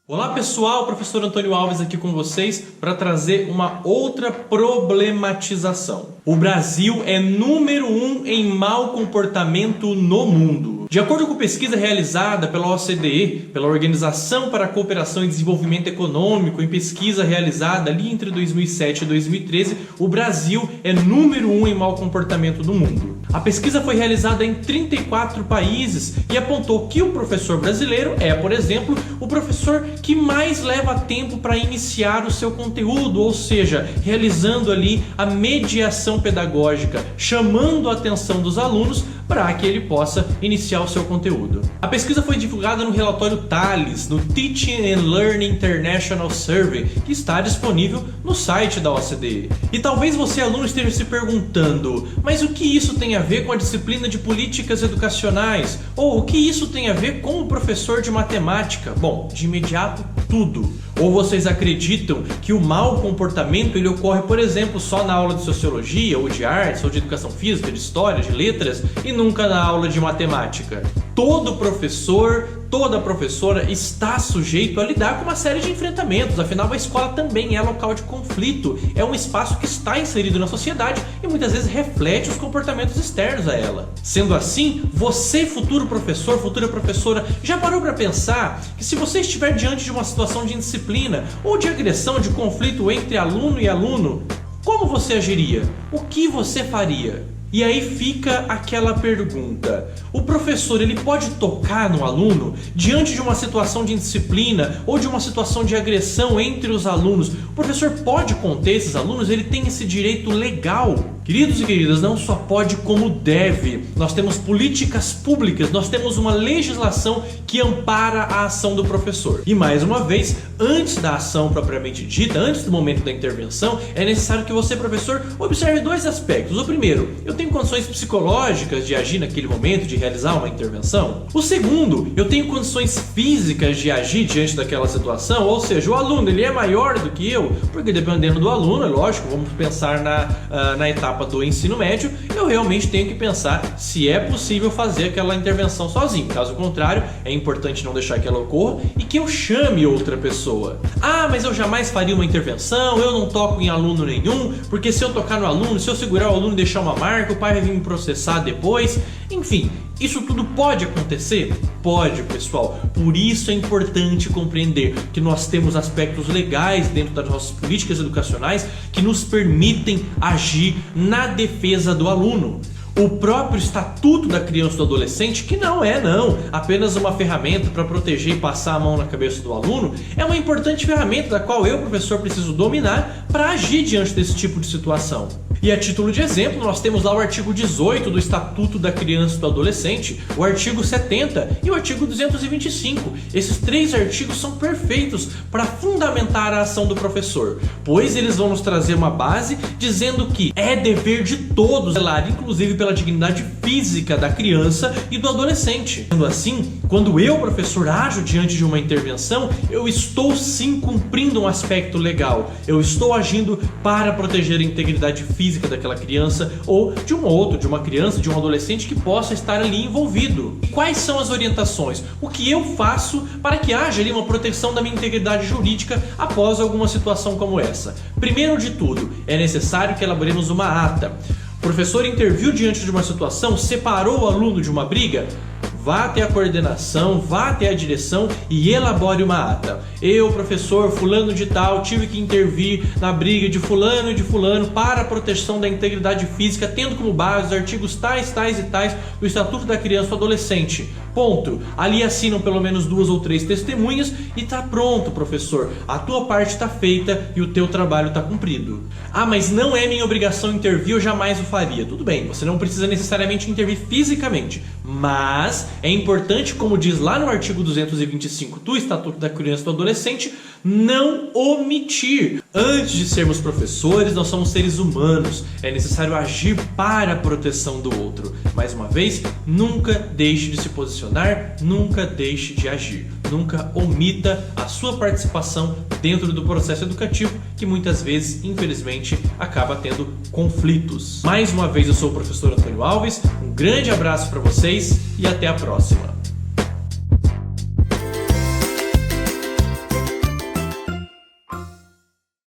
Olá pessoal, professor Antônio Alves aqui com vocês para trazer uma outra problematização. O Brasil é número 1 em mau comportamento no mundo. De acordo com pesquisa realizada pela OCDE, pela Organização para a Cooperação e Desenvolvimento Econômico, em pesquisa realizada ali entre 2007 e 2013, o Brasil é número 1 em mau comportamento no mundo. A pesquisa foi realizada em 34 países e apontou que o professor brasileiro é, por exemplo, o professor que mais leva tempo para iniciar o seu conteúdo, ou seja, realizando ali a mediação pedagógica, chamando a atenção dos alunos para que ele possa iniciar o seu conteúdo. A pesquisa foi divulgada no relatório TALES, no Teaching and Learning International Survey, que está disponível no site da OCDE. E talvez você, aluno, esteja se perguntando, mas o que isso tem a ver com a disciplina de políticas educacionais? Ou o que isso tem a ver com o professor de matemática? Bom, de imediato, tudo. Ou vocês acreditam que o mau comportamento ele ocorre, por exemplo, só na aula de sociologia, ou de artes, ou de educação física, de história, de letras, e nunca na aula de matemática? Todo professor, toda professora está sujeito a lidar com uma série de enfrentamentos, afinal a escola também é local de conflito, é um espaço que está inserido na sociedade e muitas vezes reflete os comportamentos externos a ela. Sendo assim, você, futuro professor, futura professora, já parou para pensar que se você estiver diante de uma situação de indisciplina ou de agressão, de conflito entre aluno e aluno, como você agiria? O que você faria? E aí fica aquela pergunta, o professor ele pode tocar no aluno diante de uma situação de indisciplina ou de uma situação de agressão entre os alunos? O professor pode conter esses alunos? Ele tem esse direito legal? Queridos e queridas, não só pode como deve. Nós temos políticas públicas, nós temos uma legislação que ampara a ação do professor. E mais uma vez, antes da ação propriamente dita, antes do momento da intervenção, é necessário que você, professor, observe dois aspectos. O primeiro, eu tenho condições psicológicas de agir naquele momento, de realizar uma intervenção? O segundo, eu tenho condições físicas de agir diante daquela situação? Ou seja, o aluno ele é maior do que eu? Porque dependendo do aluno, é lógico, vamos pensar na etapa do ensino médio, eu realmente tenho que pensar se é possível fazer aquela intervenção sozinho. Caso contrário, é importante não deixar que ela ocorra e que eu chame outra pessoa. Ah, mas eu jamais faria uma intervenção, eu não toco em aluno nenhum, porque se eu tocar no aluno, se eu segurar o aluno e deixar uma marca, o pai vai vir me processar depois. Enfim, isso tudo pode acontecer? Pode, pessoal. Por isso é importante compreender que nós temos aspectos legais dentro das nossas políticas educacionais que nos permitem agir na defesa do aluno. O próprio Estatuto da Criança e do Adolescente, que não é apenas uma ferramenta para proteger e passar a mão na cabeça do aluno, é uma importante ferramenta da qual eu, professor, preciso dominar para agir diante desse tipo de situação. E a título de exemplo, nós temos lá o artigo 18 do Estatuto da Criança e do Adolescente, o artigo 70 e o artigo 225. Esses três artigos são perfeitos para fundamentar a ação do professor, pois eles vão nos trazer uma base dizendo que é dever de todos zelar, inclusive pela dignidade física da criança e do adolescente. Sendo assim, quando eu, professor, ajo diante de uma intervenção, eu estou sim cumprindo um aspecto legal. Eu estou agindo para proteger a integridade física daquela criança ou de um outro, de uma criança, de um adolescente que possa estar ali envolvido. E quais são as orientações? O que eu faço para que haja ali uma proteção da minha integridade jurídica após alguma situação como essa? Primeiro de tudo, é necessário que elaboremos uma ata. O professor interviu diante de uma situação, separou o aluno de uma briga? Vá até a coordenação, vá até a direção e elabore uma ata. Eu, professor fulano de tal, tive que intervir na briga de fulano e de fulano para a proteção da integridade física, tendo como base os artigos tais, tais e tais do Estatuto da Criança e do Adolescente. Ponto. Ali assinam pelo menos 2 ou 3 testemunhas e tá pronto, professor. A tua parte está feita e o teu trabalho está cumprido. Ah, mas não é minha obrigação intervir, eu jamais o faria. Tudo bem, você não precisa necessariamente intervir fisicamente, mas é importante, como diz lá no artigo 225 do Estatuto da Criança e do Adolescente, não omitir. Antes de sermos professores, nós somos seres humanos. É necessário agir para a proteção do outro. Mais uma vez, nunca deixe de se posicionar, nunca deixe de agir. Nunca omita a sua participação dentro do processo educativo, que muitas vezes, infelizmente, acaba tendo conflitos. Mais uma vez, eu sou o professor Antônio Alves. Um grande abraço para vocês e até a próxima.